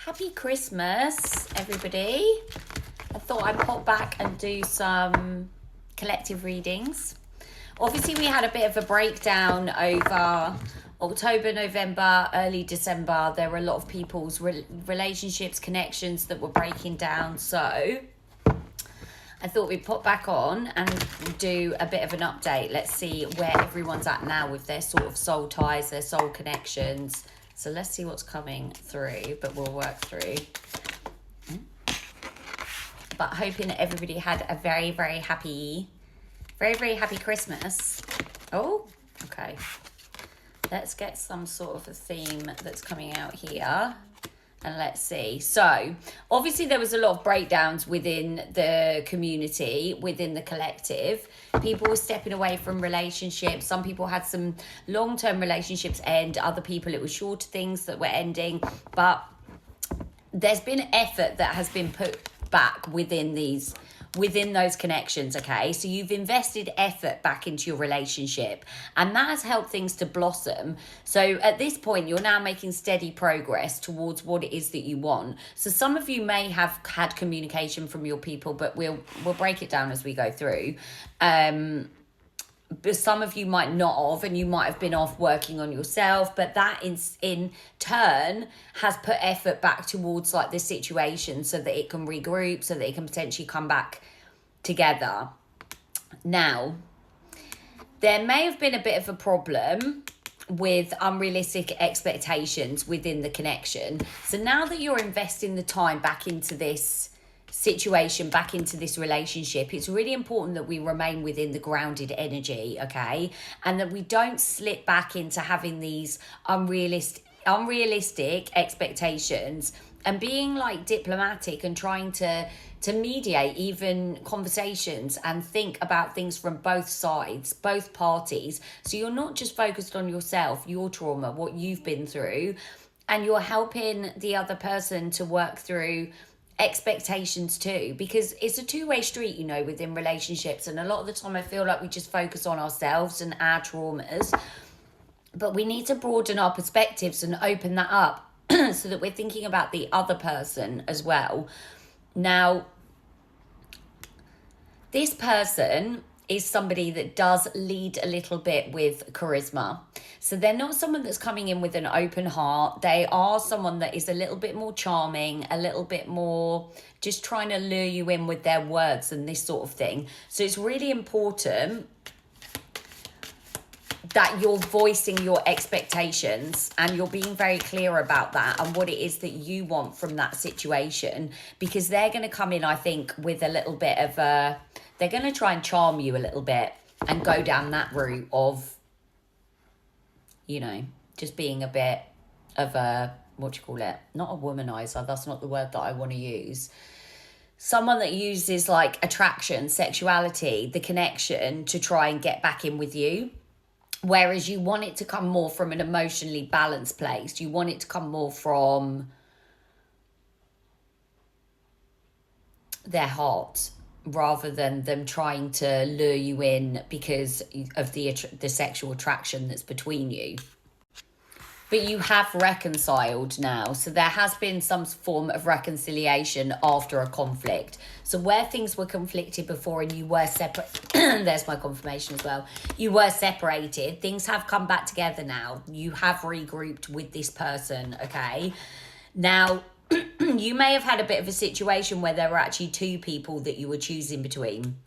Happy Christmas, everybody. I thought I'd pop back and do some collective readings. Obviously, we had a bit of a breakdown over October, November, early December. There were a lot of people's relationships, connections that were breaking down. So I thought we'd pop back on and do a bit of an update. Let's see where everyone's at now with their sort of soul ties, their soul connections. So let's see what's coming through, but we'll work through. But hoping that everybody had a very, very happy Christmas. Oh, okay. Let's get some sort of a theme that's coming out here. And let's see. So, obviously there was a lot of breakdowns within the community, within the collective. People were stepping away from relationships. Some people had some long-term relationships end. Other people, it was shorter things that were ending. But there's been effort that has been put back within those connections, okay? So you've invested effort back into your relationship and that has helped things to blossom. So at this point, you're now making steady progress towards what it is that you want. So some of you may have had communication from your people, but we'll break it down as we go through. But some of you might not have, and you might have been off working on yourself, but that in turn has put effort back towards like this situation so that it can regroup, so that it can potentially come back together. Now, there may have been a bit of a problem with unrealistic expectations within the connection. So now that you're investing the time back into this situation, back into this relationship, it's really important that we remain within the grounded energy, okay? And that we don't slip back into having these unrealistic expectations and being like diplomatic and trying to mediate even conversations and think about things from both sides, both parties. So you're not just focused on yourself, your trauma, what you've been through, and you're helping the other person to work through expectations too, because it's a two-way street, you know, within relationships. And a lot of the time I feel like we just focus on ourselves and our traumas, but we need to broaden our perspectives and open that up so that we're thinking about the other person as well. Now, this person is somebody that does lead a little bit with charisma. So they're not someone that's coming in with an open heart. They are someone that is a little bit more charming, a little bit more just trying to lure you in with their words and this sort of thing. So it's really important that you're voicing your expectations and you're being very clear about that and what it is that you want from that situation, because they're going to come in, I think, with a little bit of a, they're going to try and charm you a little bit and go down that route of, you know, just being a bit of a, what do you call it? Not a womanizer. That's not the word that I want to use. Someone that uses like attraction, sexuality, the connection to try and get back in with you. Whereas you want it to come more from an emotionally balanced place. You want it to come more from their heart rather than them trying to lure you in because of the sexual attraction that's between you. But you have reconciled now. So there has been some form of reconciliation after a conflict. So where things were conflicted before and you were separate, there's my confirmation as well. You were separated. Things have come back together now. You have regrouped with this person, okay? Now, you may have had a bit of a situation where there were actually two people that you were choosing between,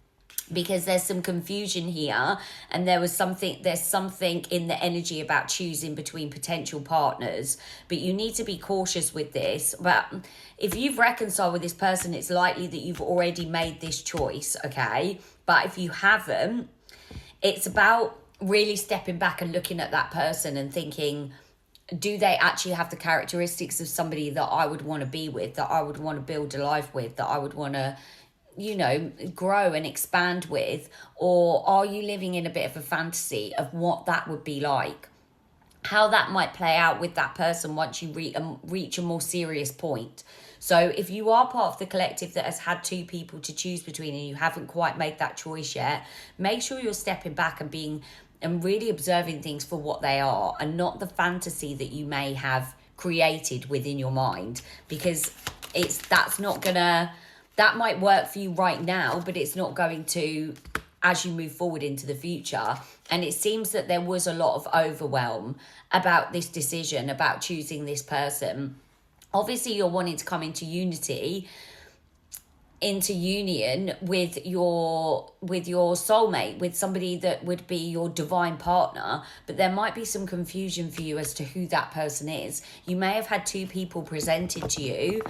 because there's some confusion here and there's something in the energy about choosing between potential partners, but you need to be cautious with this. But if you've reconciled with this person, it's likely that you've already made this choice, okay? But if you haven't, it's about really stepping back and looking at that person and thinking, do they actually have the characteristics of somebody that I would want to be with, that I would want to build a life with, that I would want to, you know, grow and expand with? Or are you living in a bit of a fantasy of what that would be like, how that might play out with that person once you reach a more serious point? So if you are part of the collective that has had two people to choose between and you haven't quite made that choice yet, make sure you're stepping back and really observing things for what they are and not the fantasy that you may have created within your mind, because that might work for you right now, but it's not going to as you move forward into the future. And it seems that there was a lot of overwhelm about this decision, about choosing this person. Obviously, you're wanting to come into union with your soulmate, with somebody that would be your divine partner, but there might be some confusion for you as to who that person is. You may have had two people presented to you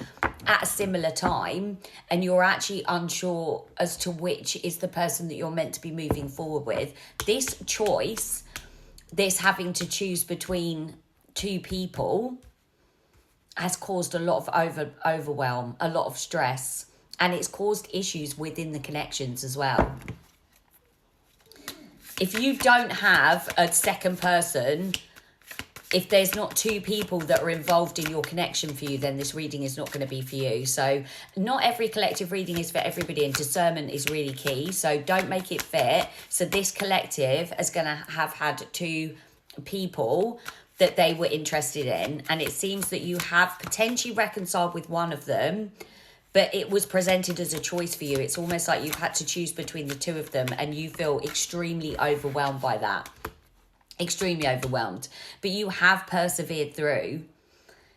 at a similar time, and you're actually unsure as to which is the person that you're meant to be moving forward with. This choice, this having to choose between two people, has caused a lot of overwhelm, a lot of stress. And it's caused issues within the connections as well. If you don't have a second person, if there's not two people that are involved in your connection for you, then this reading is not going to be for you. So not every collective reading is for everybody, and discernment is really key. So don't make it fit. So this collective is going to have had two people that they were interested in. And it seems that you have potentially reconciled with one of them, but it was presented as a choice for you. It's almost like you've had to choose between the two of them, and you feel extremely overwhelmed by that. Extremely overwhelmed. But you have persevered through.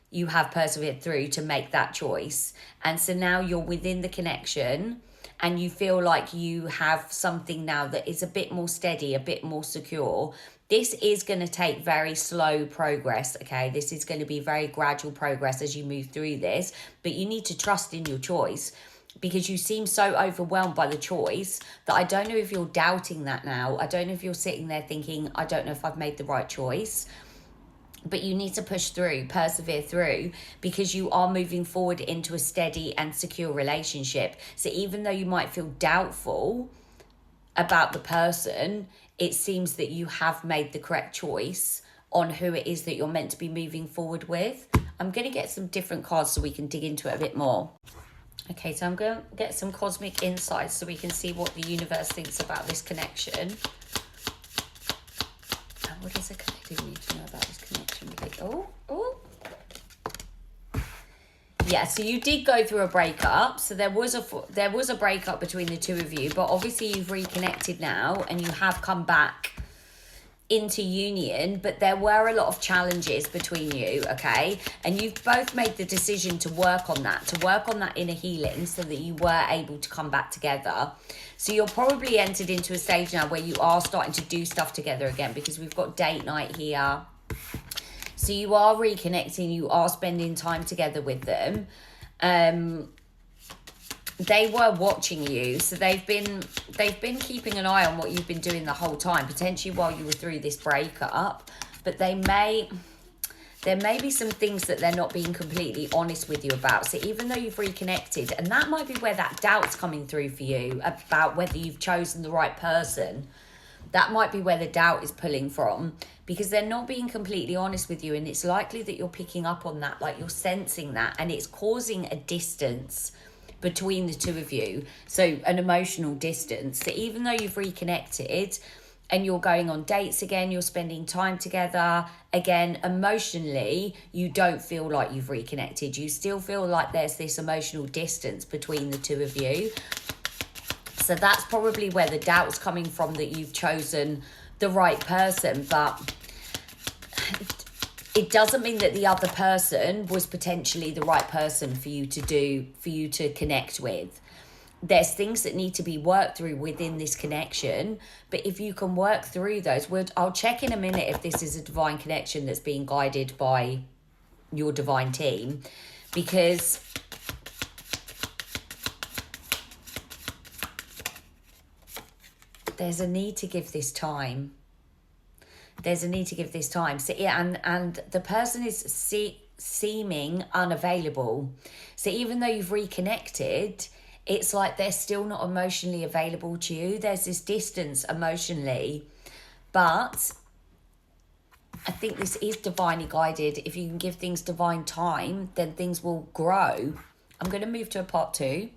You have persevered through to make that choice. And so now you're within the connection, and you feel like you have something now that is a bit more steady, a bit more secure. This is going to take very slow progress, okay? This is going to be very gradual progress as you move through this, but you need to trust in your choice, because you seem so overwhelmed by the choice that I don't know if you're doubting that now. I don't know if you're sitting there thinking, I don't know if I've made the right choice. But you need to push through, persevere through, because you are moving forward into a steady and secure relationship. So even though you might feel doubtful about the person, it seems that you have made the correct choice on who it is that you're meant to be moving forward with. I'm going to get some different cards so we can dig into it a bit more. Okay, so I'm going to get some cosmic insights so we can see what the universe thinks about this connection. And what does the collective need to know about this connection? Oh. Yeah, so you did go through a breakup. So there was a breakup between the two of you, but obviously you've reconnected now and you have come back into union, but there were a lot of challenges between you, okay? And you've both made the decision to work on that inner healing so that you were able to come back together. So you're probably entered into a stage now where you are starting to do stuff together again, because we've got date night here. So you are reconnecting, you are spending time together with them. They were watching you, so they've been keeping an eye on what you've been doing the whole time, potentially while you were through this breakup. But there may be some things that they're not being completely honest with you about. So even though you've reconnected, and that might be where that doubt's coming through for you about whether you've chosen the right person. That might be where the doubt is pulling from, because they're not being completely honest with you, and it's likely that you're picking up on that, like you're sensing that, and it's causing a distance between the two of you. So an emotional distance. So even though you've reconnected and you're going on dates again, you're spending time together again, emotionally, you don't feel like you've reconnected. You still feel like there's this emotional distance between the two of you. So that's probably where the doubt's coming from, that you've chosen the right person. But it doesn't mean that the other person was potentially the right person for you to connect with. There's things that need to be worked through within this connection. But if you can work through those, I'll check in a minute if this is a divine connection that's being guided by your divine team, because there's a need to give this time. There's a need to give this time. So yeah, and the person is seeming unavailable. So even though you've reconnected, it's like they're still not emotionally available to you. There's this distance emotionally. But I think this is divinely guided. If you can give things divine time, then things will grow. I'm going to move to a part 2.